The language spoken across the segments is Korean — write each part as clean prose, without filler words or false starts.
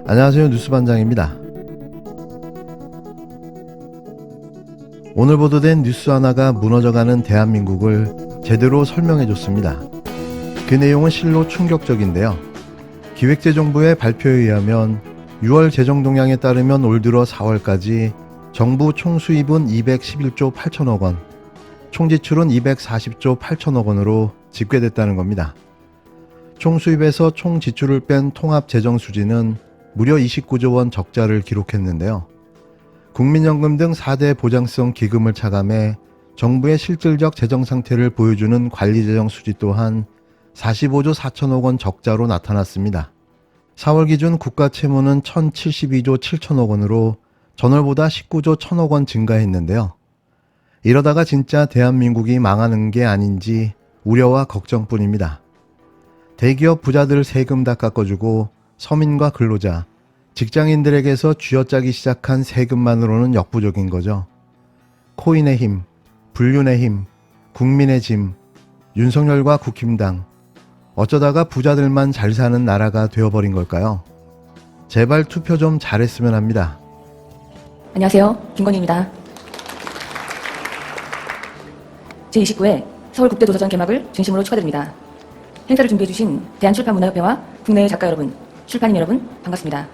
안녕하세요, 뉴스반장입니다. 오늘 보도된 뉴스 하나가 무너져가는 대한민국을 제대로 설명해줬습니다. 그 내용은 실로 충격적인데요. 기획재정부의 발표에 의하면 6월 재정동향에 따르면 올 들어 4월까지 정부 총수입은 211조 8천억 원, 총지출은 240조 8천억 원으로 집계됐다는 겁니다. 총수입에서 총지출을 뺀 통합재정수지는 무려 29조 원 적자를 기록했는데요. 국민연금 등 4대 보장성 기금을 차감해 정부의 실질적 재정 상태를 보여주는 관리재정 수지 또한 45조 4천억 원 적자로 나타났습니다. 4월 기준 국가 채무는 1072조 7천억 원으로 전월보다 19조 1천억 원 증가했는데요. 이러다가 진짜 대한민국이 망하는 게 아닌지 우려와 걱정뿐입니다. 대기업 부자들 세금 다 깎아주고 서민과 근로자, 직장인들에게서 쥐어짜기 시작한 세금만으로는 역부족인 거죠. 코인의 힘, 불륜의 힘, 국민의 짐, 윤석열과 국힘당, 어쩌다가 부자들만 잘 사는 나라가 되어버린 걸까요? 제발 투표 좀 잘했으면 합니다. 안녕하세요. 김건희입니다. 제29회 서울국제도서전 개막을 진심으로 축하드립니다. 행사를 준비해주신 대한출판문화협회와 국내의 작가 여러분, 출판인 여러분 반갑습니다.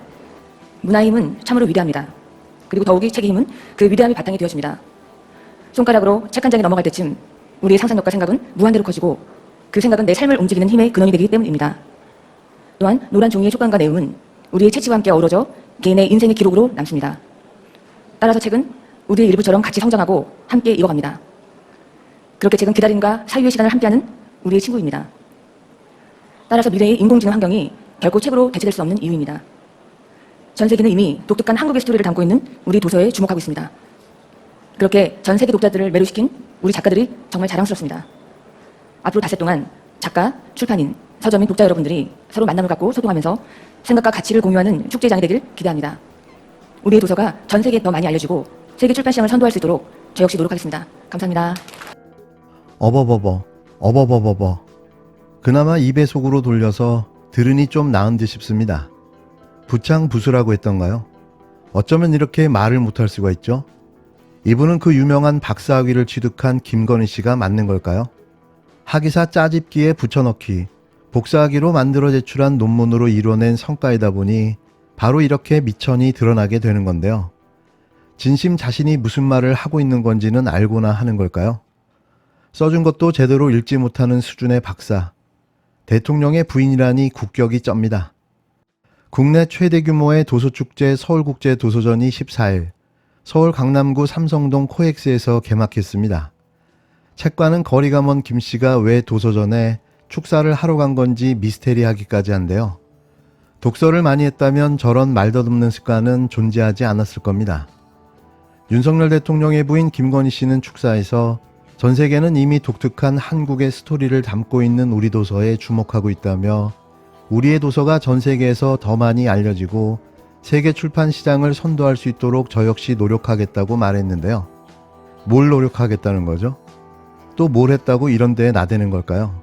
문화의 힘은 참으로 위대합니다. 그리고 더욱이 책의 힘은 그 위대함이 바탕이 되어집니다. 손가락으로 책 한 장이 넘어갈 때쯤 우리의 상상력과 생각은 무한대로 커지고 그 생각은 내 삶을 움직이는 힘의 근원이 되기 때문입니다. 또한 노란 종이의 촉감과 내용은 우리의 채취와 함께 어우러져 개인의 인생의 기록으로 남습니다. 따라서 책은 우리의 일부처럼 같이 성장하고 함께 익어갑니다. 그렇게 책은 기다림과 사유의 시간을 함께하는 우리의 친구입니다. 따라서 미래의 인공지능 환경이 결코 책으로 대체될 수 없는 이유입니다. 전 세계는 이미 독특한 한국의 스토리를 담고 있는 우리 도서에 주목하고 있습니다. 그렇게 전 세계 독자들을 매료시킨 우리 작가들이 정말 자랑스럽습니다. 앞으로 닷새 동안 작가, 출판인, 서점인 독자 여러분들이 서로 만남을 갖고 소통하면서 생각과 가치를 공유하는 축제장이 되길 기대합니다. 우리의 도서가 전 세계에 더 많이 알려지고 세계 출판 시장을 선도할 수 있도록 저 역시 노력하겠습니다. 감사합니다. 어버버버. 그나마 2배속으로 돌려서 들으니 좀 나은 듯 싶습니다. 부창부수라고 했던가요? 어쩌면 이렇게 말을 못할 수가 있죠? 이분은 그 유명한 박사학위를 취득한 김건희 씨가 맞는 걸까요? 학위사 짜집기에 붙여넣기, 복사학위로 만들어 제출한 논문으로 이뤄낸 성과이다 보니 바로 이렇게 미천이 드러나게 되는 건데요. 진심 자신이 무슨 말을 하고 있는 건지는 알고나 하는 걸까요? 써준 것도 제대로 읽지 못하는 수준의 박사. 대통령의 부인이라니 국격이 쩝니다. 국내 최대 규모의 도서축제 서울국제도서전이 14일 서울 강남구 삼성동 코엑스에서 개막했습니다. 책과는 거리가 먼 김 씨가 왜 도서전에 축사를 하러 간 건지 미스테리하기까지 한데요. 독서를 많이 했다면 저런 말더듬는 습관은 존재하지 않았을 겁니다. 윤석열 대통령의 부인 김건희 씨는 축사에서 전 세계는 이미 독특한 한국의 스토리를 담고 있는 우리 도서에 주목하고 있다며 우리의 도서가 전 세계에서 더 많이 알려지고 세계 출판 시장을 선도할 수 있도록 저 역시 노력하겠다고 말했는데요. 뭘 노력하겠다는 거죠? 또 뭘 했다고 이런 데에 나대는 걸까요?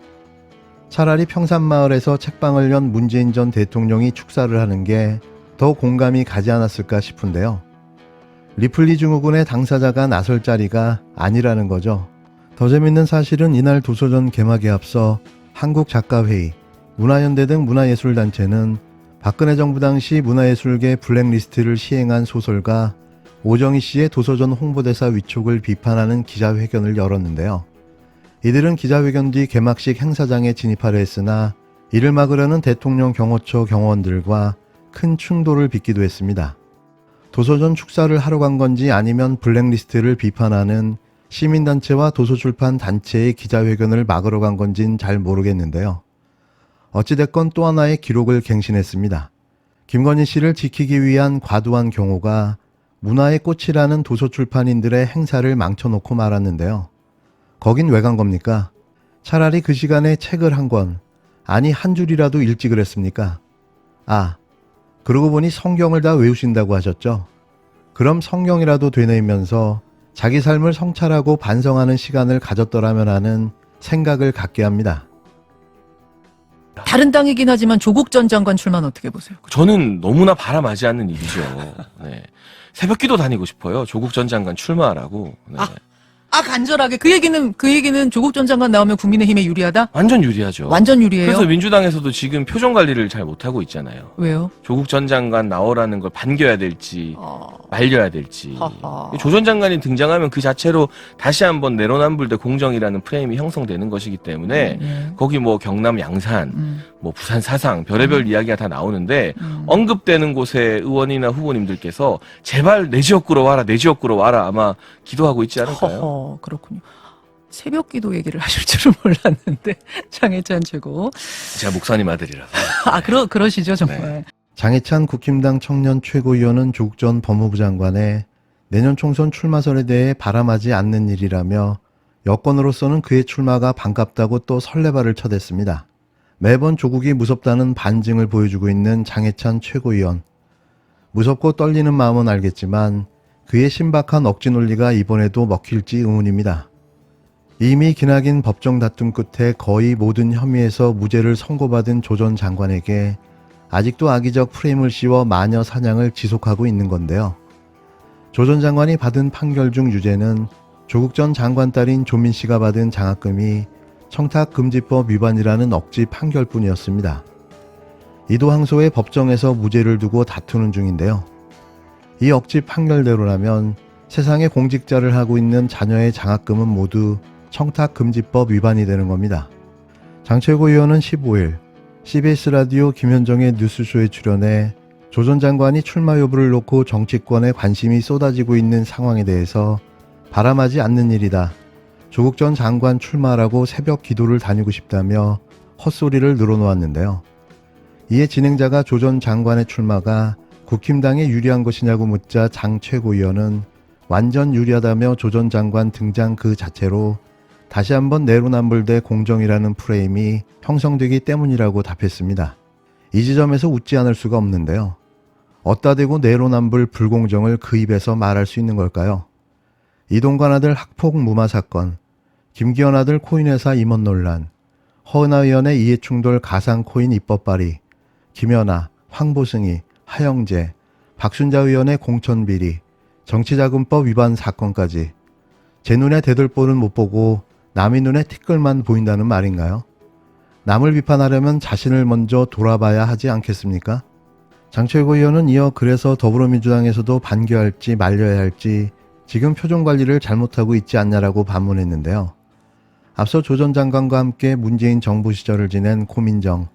차라리 평산마을에서 책방을 연 문재인 전 대통령이 축사를 하는 게 더 공감이 가지 않았을까 싶은데요. 리플리 증후군의 당사자가 나설 자리가 아니라는 거죠. 더 재밌는 사실은 이날 도서전 개막에 앞서 한국작가회의, 문화연대 등 문화예술단체는 박근혜 정부 당시 문화예술계 블랙리스트를 시행한 소설가 오정희 씨의 도서전 홍보대사 위촉을 비판하는 기자회견을 열었는데요. 이들은 기자회견 뒤 개막식 행사장에 진입하려 했으나 이를 막으려는 대통령 경호처 경호원들과 큰 충돌을 빚기도 했습니다. 도서전 축사를 하러 간 건지 아니면 블랙리스트를 비판하는 시민단체와 도서출판 단체의 기자회견을 막으러 간 건진 잘 모르겠는데요. 어찌됐건 또 하나의 기록을 갱신했습니다. 김건희 씨를 지키기 위한 과도한 경호가 문화의 꽃이라는 도서출판인들의 행사를 망쳐놓고 말았는데요. 거긴 왜 간 겁니까? 차라리 그 시간에 책을 한 권, 아니 한 줄이라도 읽지 그랬습니까? 아, 그러고 보니 성경을 다 외우신다고 하셨죠? 그럼 성경이라도 되뇌이면서 자기 삶을 성찰하고 반성하는 시간을 가졌더라면 하는 생각을 갖게 합니다. 다른 당이긴 하지만 조국 전 장관 출마는 어떻게 보세요? 저는 너무나 바람하지 않는 일이죠. 네. 새벽기도 다니고 싶어요. 조국 전 장관 출마하라고. 네. 간절하게 그 얘기는 조국 전 장관 나오면 국민의힘에 유리하다? 완전 유리하죠. 완전 유리해요. 그래서 민주당에서도 지금 표정 관리를 잘 못하고 있잖아요. 왜요? 조국 전 장관 나오라는 걸 반겨야 될지 말려야 될지. 하하. 조 전 장관이 등장하면 그 자체로 다시 한번 내로남불 대 공정이라는 프레임이 형성되는 것이기 때문에 거기 뭐 경남 양산, 뭐 부산 사상 별의별 이야기가 다 나오는데 언급되는 곳에 의원이나 후보님들께서 제발 내 지역구로 와라, 내 지역구로 와라 아마 기도하고 있지 않을까요? 그렇군요. 새벽 기도 얘기를 하실 줄은 몰랐는데 장해찬 최고. 제가 목사님 아들이라서. 그러시죠 정말. 네. 장해찬 국힘당 청년 최고위원은 조국 전 법무부 장관의 내년 총선 출마설에 대해 바람하지 않는 일이라며 여권으로서는 그의 출마가 반갑다고 또 설레발을 쳐댔습니다. 매번 조국이 무섭다는 반증을 보여주고 있는 장해찬 최고위원. 무섭고 떨리는 마음은 알겠지만 그의 신박한 억지 논리가 이번에도 먹힐지 의문입니다. 이미 기나긴 법정 다툼 끝에 거의 모든 혐의에서 무죄를 선고받은 조 전 장관에게 아직도 악의적 프레임을 씌워 마녀 사냥을 지속하고 있는 건데요. 조 전 장관이 받은 판결 중 유죄는 조국 전 장관 딸인 조민 씨가 받은 장학금이 청탁금지법 위반이라는 억지 판결뿐이었습니다. 이도 항소해 법정에서 무죄를 두고 다투는 중인데요. 이 억지 판결대로라면 세상에 공직자를 하고 있는 자녀의 장학금은 모두 청탁금지법 위반이 되는 겁니다. 장 최고위원은 15일 CBS 라디오 김현정의 뉴스쇼에 출연해 조 전 장관이 출마 여부를 놓고 정치권에 관심이 쏟아지고 있는 상황에 대해서 바람하지 않는 일이다. 조국 전 장관 출마라고 새벽 기도를 다니고 싶다며 헛소리를 늘어놓았는데요. 이에 진행자가 조 전 장관의 출마가 국힘당에 유리한 것이냐고 묻자 장 최고위원은 완전 유리하다며 조 전 장관 등장 그 자체로 다시 한번 내로남불 대 공정이라는 프레임이 형성되기 때문이라고 답했습니다. 이 지점에서 웃지 않을 수가 없는데요. 어따 대고 내로남불 불공정을 그 입에서 말할 수 있는 걸까요? 이동관 아들 학폭 무마 사건, 김기현 아들 코인회사 임원 논란, 허은하 의원의 이해충돌 가상코인 입법 발의, 김연아, 황보승이, 하영재, 박순자 의원의 공천비리, 정치자금법 위반 사건까지 제 눈에 대들보는 못 보고 남의 눈에 티끌만 보인다는 말인가요? 남을 비판하려면 자신을 먼저 돌아봐야 하지 않겠습니까? 장 최고위원은 이어 그래서 더불어민주당에서도 반겨할지 말려야 할지 지금 표정관리를 잘못하고 있지 않냐라고 반문했는데요. 앞서 조 전 장관과 함께 문재인 정부 시절을 지낸 고민정,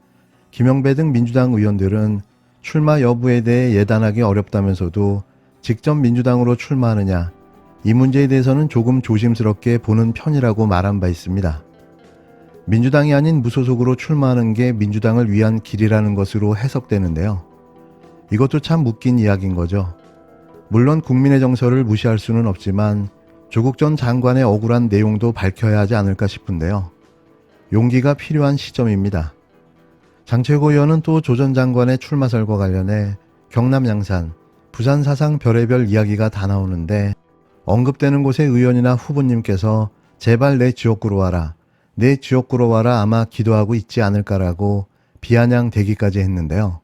김영배 등 민주당 의원들은 출마 여부에 대해 예단하기 어렵다면서도 직접 민주당으로 출마하느냐, 이 문제에 대해서는 조금 조심스럽게 보는 편이라고 말한 바 있습니다. 민주당이 아닌 무소속으로 출마하는 게 민주당을 위한 길이라는 것으로 해석되는데요. 이것도 참 웃긴 이야기인 거죠. 물론 국민의 정서를 무시할 수는 없지만 조국 전 장관의 억울한 내용도 밝혀야 하지 않을까 싶은데요. 용기가 필요한 시점입니다. 장 최고위원은 또 조 전 장관의 출마설과 관련해 경남 양산, 부산 사상 별의별 이야기가 다 나오는데 언급되는 곳의 의원이나 후보님께서 제발 내 지역구로 와라, 내 지역구로 와라 아마 기도하고 있지 않을까라고 비아냥대기까지 했는데요.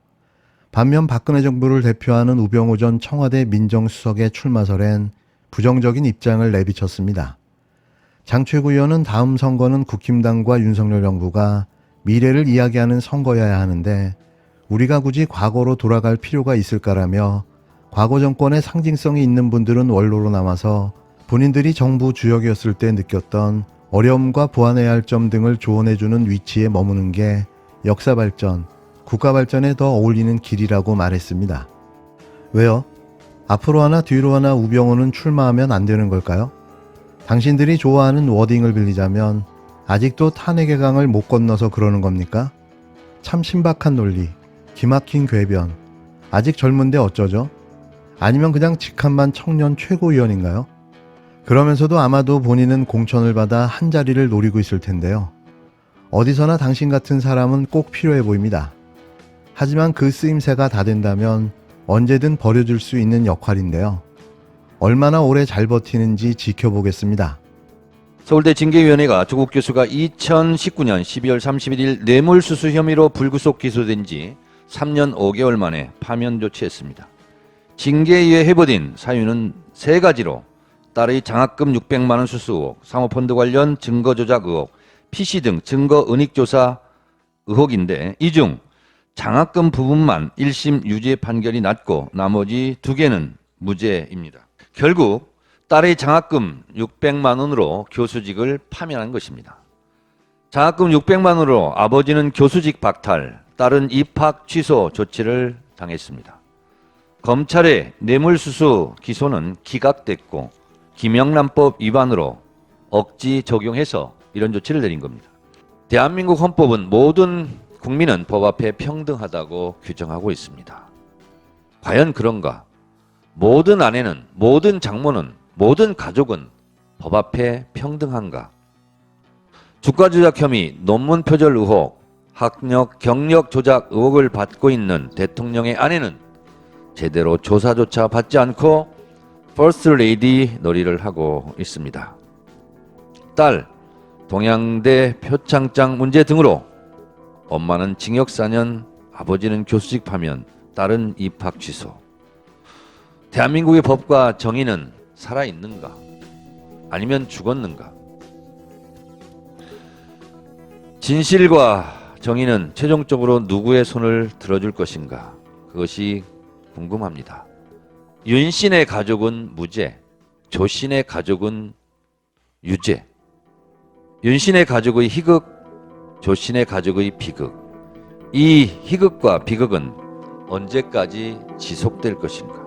반면 박근혜 정부를 대표하는 우병우 전 청와대 민정수석의 출마설엔 부정적인 입장을 내비쳤습니다. 장 최고위원은 다음 선거는 국힘당과 윤석열 정부가 미래를 이야기하는 선거여야 하는데 우리가 굳이 과거로 돌아갈 필요가 있을까라며 과거 정권의 상징성이 있는 분들은 원로로 남아서 본인들이 정부 주역이었을 때 느꼈던 어려움과 보완해야 할 점 등을 조언해주는 위치에 머무는 게 역사 발전, 국가 발전에 더 어울리는 길이라고 말했습니다. 왜요? 앞으로 하나 뒤로 하나 우병우는 출마하면 안 되는 걸까요? 당신들이 좋아하는 워딩을 빌리자면 아직도 탄핵의 강을 못 건너서 그러는 겁니까? 참 신박한 논리, 기막힌 궤변, 아직 젊은데 어쩌죠? 아니면 그냥 직함만 청년 최고위원인가요? 그러면서도 아마도 본인은 공천을 받아 한 자리를 노리고 있을 텐데요. 어디서나 당신 같은 사람은 꼭 필요해 보입니다. 하지만 그 쓰임새가 다 된다면 언제든 버려줄 수 있는 역할인데요. 얼마나 오래 잘 버티는지 지켜보겠습니다. 서울대 징계위원회가 조국 교수가 2019년 12월 31일 뇌물수수 혐의로 불구속 기소된 지 3년 5개월 만에 파면 조치했습니다. 징계위에 해부된 사유는 3가지로 딸의 장학금 600만 원 수수 의혹, 사모펀드 관련 증거 조작 의혹, PC 등 증거 은닉 조사 의혹인데 이 중 장학금 부분만 1심 유죄 판결이 났고 나머지 2개는 무죄입니다. 결국 딸의 장학금 600만 원으로 교수직을 파면한 것입니다. 장학금 600만 원으로 아버지는 교수직 박탈, 딸은 입학 취소 조치를 당했습니다. 검찰의 뇌물수수 기소는 기각됐고 김영란법 위반으로 억지 적용해서 이런 조치를 내린 겁니다. 대한민국 헌법은 모든 국민은 법 앞에 평등하다고 규정하고 있습니다. 과연 그런가? 모든 아내는, 모든 장모는, 모든 가족은 법 앞에 평등한가? 주가 조작 혐의, 논문 표절 의혹, 학력, 경력 조작 의혹을 받고 있는 대통령의 아내는 제대로 조사조차 받지 않고 퍼스트 레이디 놀이를 하고 있습니다. 딸, 동양대 표창장 문제 등으로 엄마는 징역 4년, 아버지는 교수직 파면, 딸은 입학 취소. 대한민국의 법과 정의는 살아있는가? 아니면 죽었는가? 진실과 정의는 최종적으로 누구의 손을 들어줄 것인가? 그것이 궁금합니다. 윤씨의 가족은 무죄, 조씨의 가족은 유죄. 윤씨의 가족의 희극, 조씨의 가족의 비극. 이 희극과 비극은 언제까지 지속될 것인가?